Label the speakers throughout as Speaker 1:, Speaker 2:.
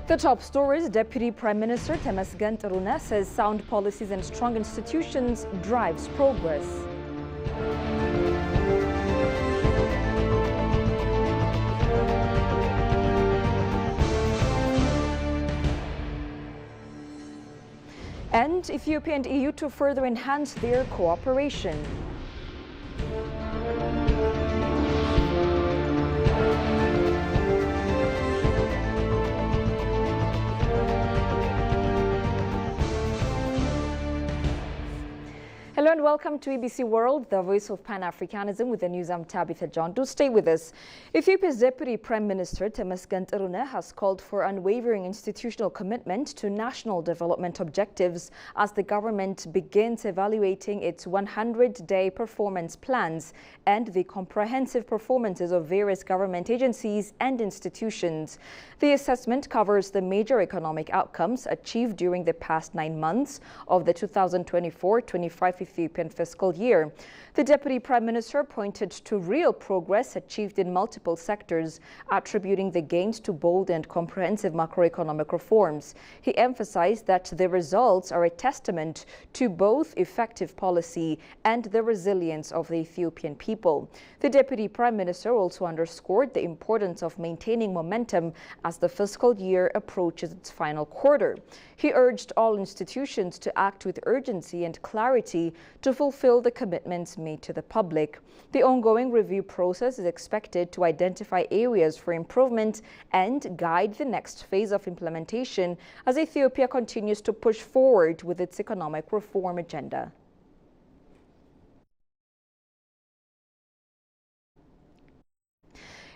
Speaker 1: The top stories: Deputy Prime Minister Temesgen Terune says sound policies and strong institutions drives progress. And Ethiopia and EU to further enhance their cooperation. Hello and welcome to EBC World, the voice of Pan-Africanism, with the news. I'm Tabitha John. Do stay with us. Ethiopia's Deputy Prime Minister Temesgen Terune has called for unwavering institutional commitment to national development objectives as the government begins evaluating its 100-day performance plans and the comprehensive performances of various government agencies and institutions. The assessment covers the major economic outcomes achieved during the past 9 months of the 2024-25 Ethiopian fiscal year. The Deputy Prime Minister pointed to real progress achieved in multiple sectors, attributing the gains to bold and comprehensive macroeconomic reforms. He emphasized that the results are a testament to both effective policy and the resilience of the Ethiopian people. The Deputy Prime Minister also underscored the importance of maintaining momentum as the fiscal year approaches its final quarter. He urged all institutions to act with urgency and clarity to fulfill the commitments made to the public. The ongoing review process is expected to identify areas for improvement and guide the next phase of implementation as Ethiopia continues to push forward with its economic reform agenda.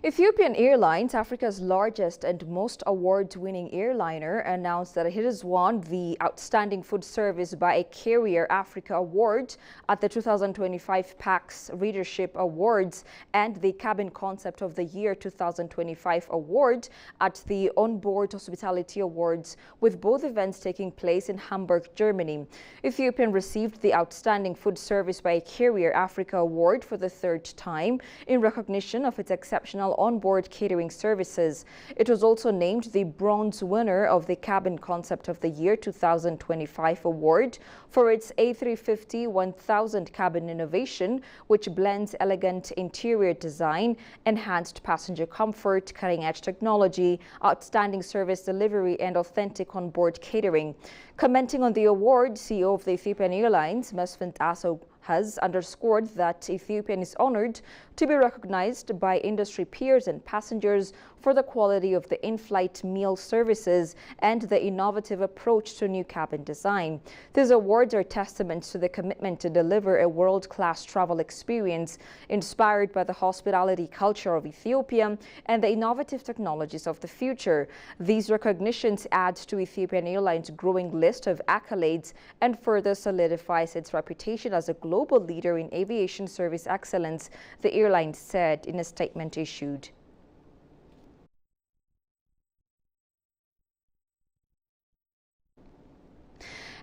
Speaker 1: Ethiopian Airlines, Africa's largest and most award-winning airliner, announced that it has won the Outstanding Food Service by a Carrier Africa Award at the 2025 PAX Readership Awards and the Cabin Concept of the Year 2025 Award at the Onboard Hospitality Awards, with both events taking place in Hamburg, Germany. Ethiopian received the Outstanding Food Service by a Carrier Africa Award for the third time in recognition of its exceptional onboard catering services. It was also named the bronze winner of the Cabin Concept of the Year 2025 Award for its A350-1000 cabin innovation, which blends elegant interior design, enhanced passenger comfort, cutting-edge technology, outstanding service delivery, and authentic onboard catering. Commenting on the award, CEO of the Ethiopian Airlines, Mesfin Tasso, has underscored that Ethiopian is honored to be recognized by industry peers and passengers for the quality of the in-flight meal services and the innovative approach to new cabin design. These awards are testaments to the commitment to deliver a world-class travel experience inspired by the hospitality culture of Ethiopia and the innovative technologies of the future. These recognitions add to Ethiopian Airlines' growing list of accolades and further solidifies its reputation as a global leader in aviation service excellence, the airline said in a statement issued.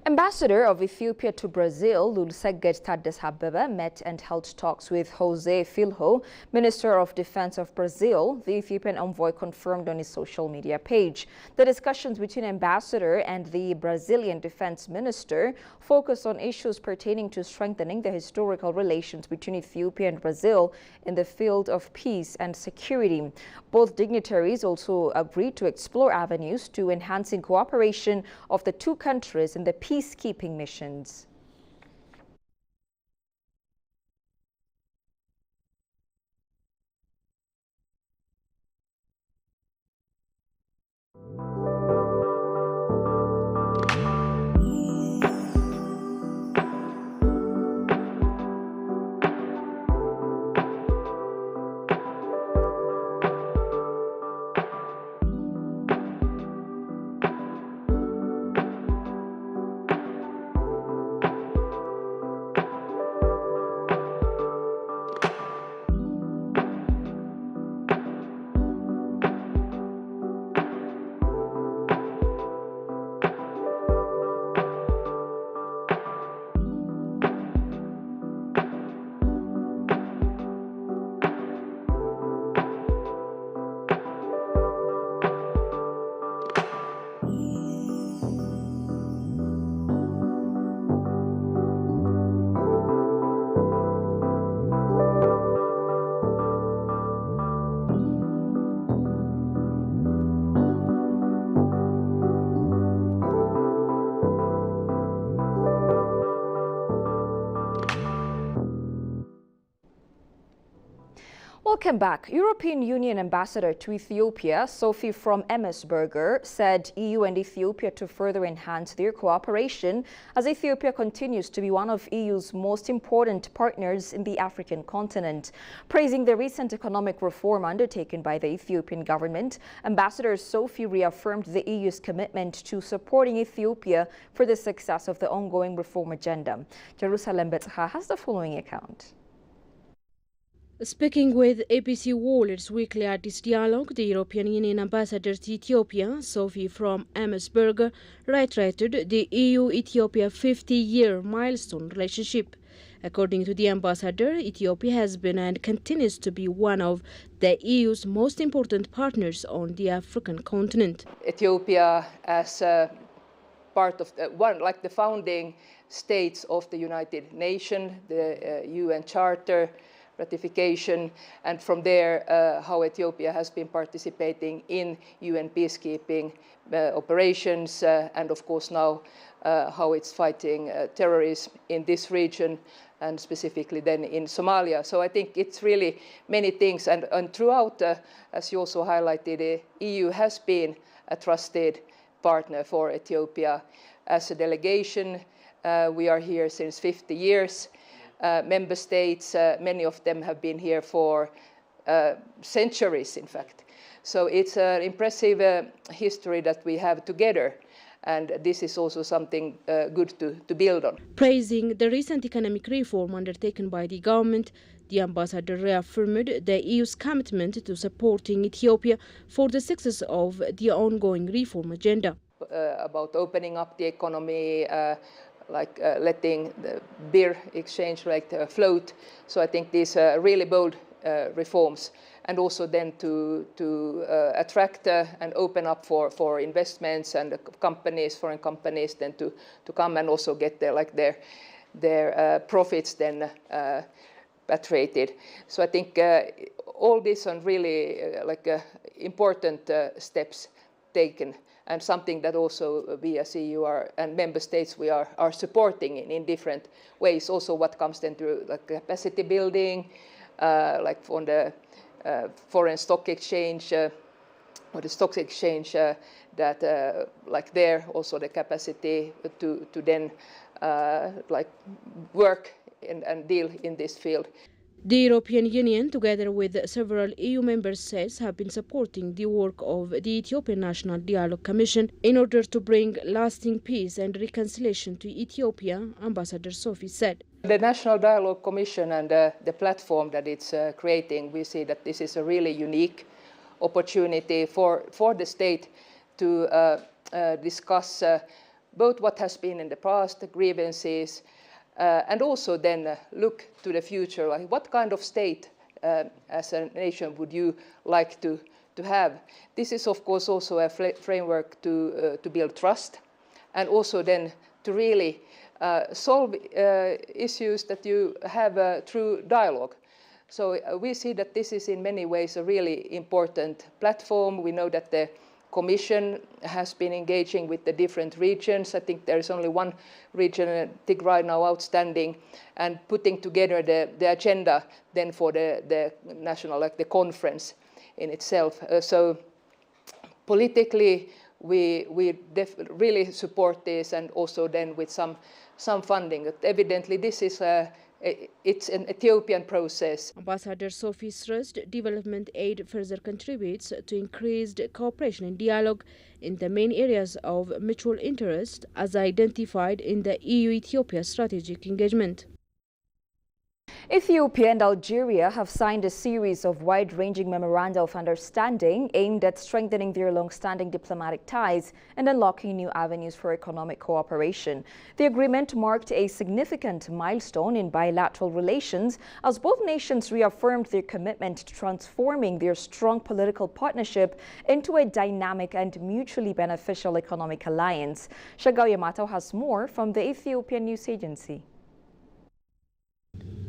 Speaker 1: Ambassador of Ethiopia to Brazil, Olusegun Tadesse Abebe, met and held talks with Jose Filho, Minister of Defense of Brazil, the Ethiopian envoy confirmed on his social media page. The discussions between Ambassador and the Brazilian Defense Minister focused on issues pertaining to strengthening the historical relations between Ethiopia and Brazil in the field of peace and security. Both dignitaries also agreed to explore avenues to enhancing cooperation of the two countries in the peacekeeping missions. Welcome back. European Union Ambassador to Ethiopia, Sophie from Emmersberger, said EU and Ethiopia to further enhance their cooperation as Ethiopia continues to be one of EU's most important partners in the African continent. Praising the recent economic reform undertaken by the Ethiopian government, Ambassador Sophie reaffirmed the EU's commitment to supporting Ethiopia for the success of the ongoing reform agenda. Jerusalem Betha has the following account.
Speaker 2: Speaking with ABC World's weekly Addis Dialogue, the European Union Ambassador to Ethiopia, Sophie from Emmersberger, reiterated the EU-Ethiopia 50-year milestone relationship. According to the ambassador, Ethiopia has been and continues to be one of the EU's most important partners on the African continent.
Speaker 3: Ethiopia, as part of the founding states of the United Nations, the UN Charter, ratification, and from there how Ethiopia has been participating in UN peacekeeping operations, and of course now how it's fighting terrorism in this region and specifically then in Somalia. So I think it's really many things, and throughout, as you also highlighted, the EU has been a trusted partner for Ethiopia. As a delegation, we are here since 50 years. Member states, many of them have been here for centuries, in fact. So it's an impressive history that we have together, and this is also something good to build on.
Speaker 2: Praising the recent economic reform undertaken by the government, the ambassador reaffirmed the EU's commitment to supporting Ethiopia for the success of the ongoing reform agenda.
Speaker 3: About opening up the economy, letting the beer exchange rate float. So I think these are really bold reforms, and also then to attract and open up for investments and companies, foreign companies, then to come and also get their profits then repatriated. So I think all these are really important steps taken, and something that also we as EU and member states we are supporting in different ways. Also what comes then through capacity building, like on the foreign stock exchange or the stock exchange, that there also the capacity to then work and deal in this field.
Speaker 2: The European Union, together with several EU member states, have been supporting the work of the Ethiopian National Dialogue Commission in order to bring lasting peace and reconciliation to Ethiopia, Ambassador Sophie said.
Speaker 3: The National Dialogue Commission and the platform that it's creating, we see that this is a really unique opportunity for the state to discuss both what has been in the past, the grievances, and also then look to the future, like what kind of state as a nation would you like to have. This is of course also a framework to build trust, and also then to really solve issues that you have through dialogue. So we see that this is in many ways a really important platform. We know that the Commission has been engaging with the different regions. I think there is only one region, Tigray, now outstanding, and putting together the agenda then for the national, the conference in itself. So politically, we really support this, and also then with some funding. But evidently, this is it's an Ethiopian process.
Speaker 2: Ambassador Sophie stressed development aid further contributes to increased cooperation and dialogue in the main areas of mutual interest as identified in the EU-Ethiopia strategic engagement.
Speaker 1: Ethiopia and Algeria have signed a series of wide-ranging memoranda of understanding aimed at strengthening their long-standing diplomatic ties and unlocking new avenues for economic cooperation. The agreement marked a significant milestone in bilateral relations as both nations reaffirmed their commitment to transforming their strong political partnership into a dynamic and mutually beneficial economic alliance. Shagao Yamato has more from the Ethiopian news agency.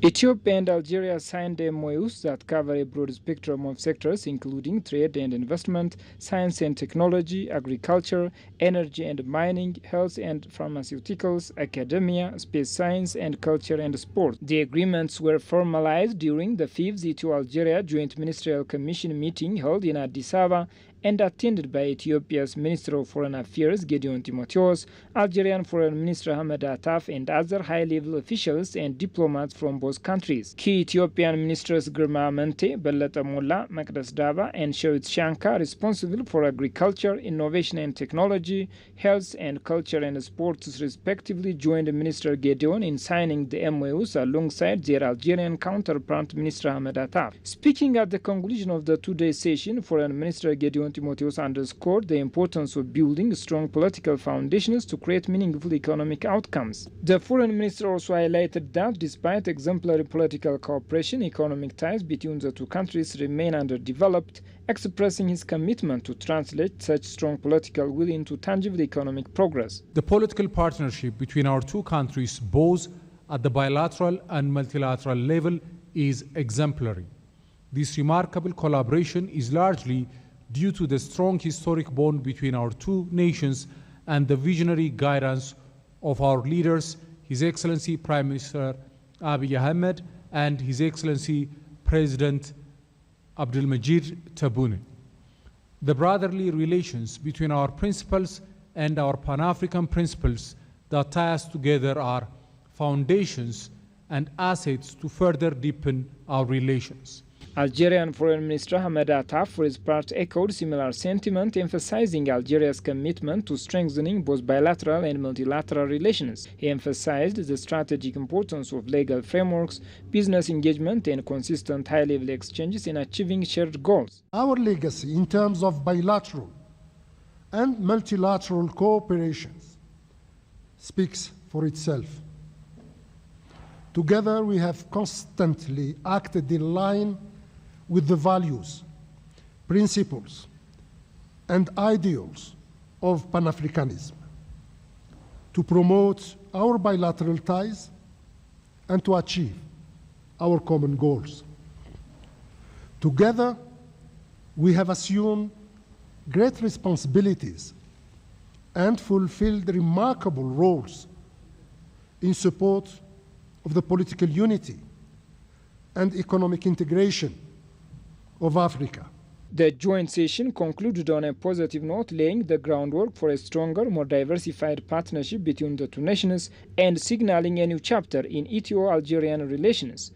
Speaker 4: Ethiopia and Algeria signed MOUs that cover a broad spectrum of sectors, including trade and investment, science and technology, agriculture, energy and mining, health and pharmaceuticals, academia, space science, and culture and sport. The agreements were formalized during the 5th Ethio-Algeria Joint Ministerial Commission meeting held in Addis Ababa and attended by Ethiopia's Minister of Foreign Affairs, Gideon Timotheos, Algerian Foreign Minister Ahmed Attaf, and other high-level officials and diplomats from both countries. Key Ethiopian ministers Girma Mente, Belete Molla, Maqdes Daba, and Shewit Shanka, responsible for agriculture, innovation and technology, health and culture and sports respectively, joined Minister Gideon in signing the MOUs alongside their Algerian counterpart Minister Ahmed Attaf. Speaking at the conclusion of the two-day session, Foreign Minister Gideon Timotheos underscored the importance of building strong political foundations to create meaningful economic outcomes. The foreign minister also highlighted that despite exemplary political cooperation, economic ties between the two countries remain underdeveloped, expressing his commitment to translate such strong political will into tangible economic progress.
Speaker 5: The political partnership between our two countries, both at the bilateral and multilateral level, is exemplary. This remarkable collaboration is largely due to the strong historic bond between our two nations and the visionary guidance of our leaders, His Excellency Prime Minister Abiy Ahmed and His Excellency President Abdelmajid Tebboune. The brotherly relations between our principles and our Pan-African principles that tie us together are foundations and assets to further deepen our relations.
Speaker 4: Algerian Foreign Minister Ahmed Attaf, for his part, echoed similar sentiment, emphasizing Algeria's commitment to strengthening both bilateral and multilateral relations. He emphasized the strategic importance of legal frameworks, business engagement, and consistent high-level exchanges in achieving shared goals.
Speaker 6: Our legacy in terms of bilateral and multilateral cooperation speaks for itself. Together, we have constantly acted in line with the values, principles, and ideals of Pan-Africanism to promote our bilateral ties and to achieve our common goals. Together, we have assumed great responsibilities and fulfilled remarkable roles in support of the political unity and economic integration of Africa.
Speaker 4: The joint session concluded on a positive note, laying the groundwork for a stronger, more diversified partnership between the two nations and signaling a new chapter in Ethio-Algerian relations.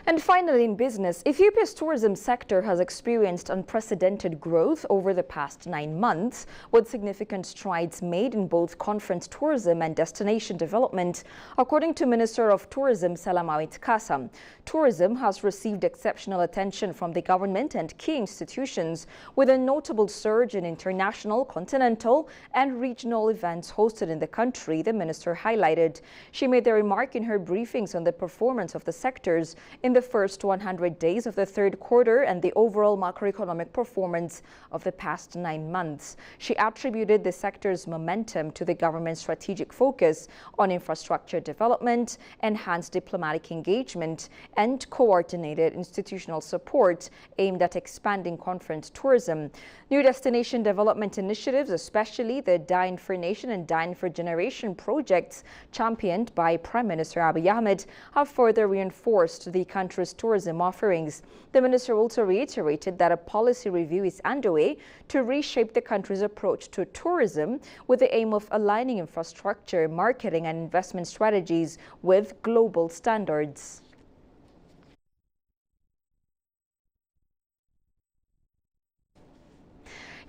Speaker 1: And finally, in business, Ethiopia's tourism sector has experienced unprecedented growth over the past 9 months, with significant strides made in both conference tourism and destination development, according to Minister of Tourism Salamawit Kasam. Tourism has received exceptional attention from the government and key institutions, with a notable surge in international, continental, and regional events hosted in the country, the minister highlighted. She made the remark in her briefings on the performance of the sectors in the first 100 days of the third quarter and the overall macroeconomic performance of the past 9 months. She attributed the sector's momentum to the government's strategic focus on infrastructure development, enhanced diplomatic engagement, and coordinated institutional support aimed at expanding conference tourism. New destination development initiatives, especially the Dine for Nation and Dine for Generation projects championed by Prime Minister Abiy Ahmed, have further reinforced the country's tourism offerings. The minister also reiterated that a policy review is underway to reshape the country's approach to tourism with the aim of aligning infrastructure, marketing, and investment strategies with global standards.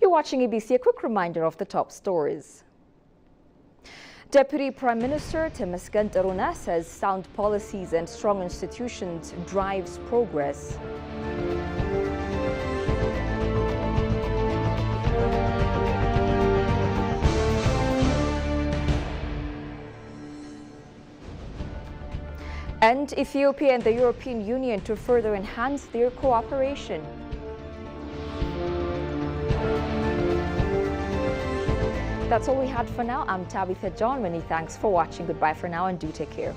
Speaker 1: You're watching ABC. A quick reminder of the top stories. Deputy Prime Minister Temesgen Teruna says sound policies and strong institutions drives progress. And Ethiopia and the European Union to further enhance their cooperation. That's all we had for now. I'm Tabitha John. Many thanks for watching. Goodbye for now and do take care.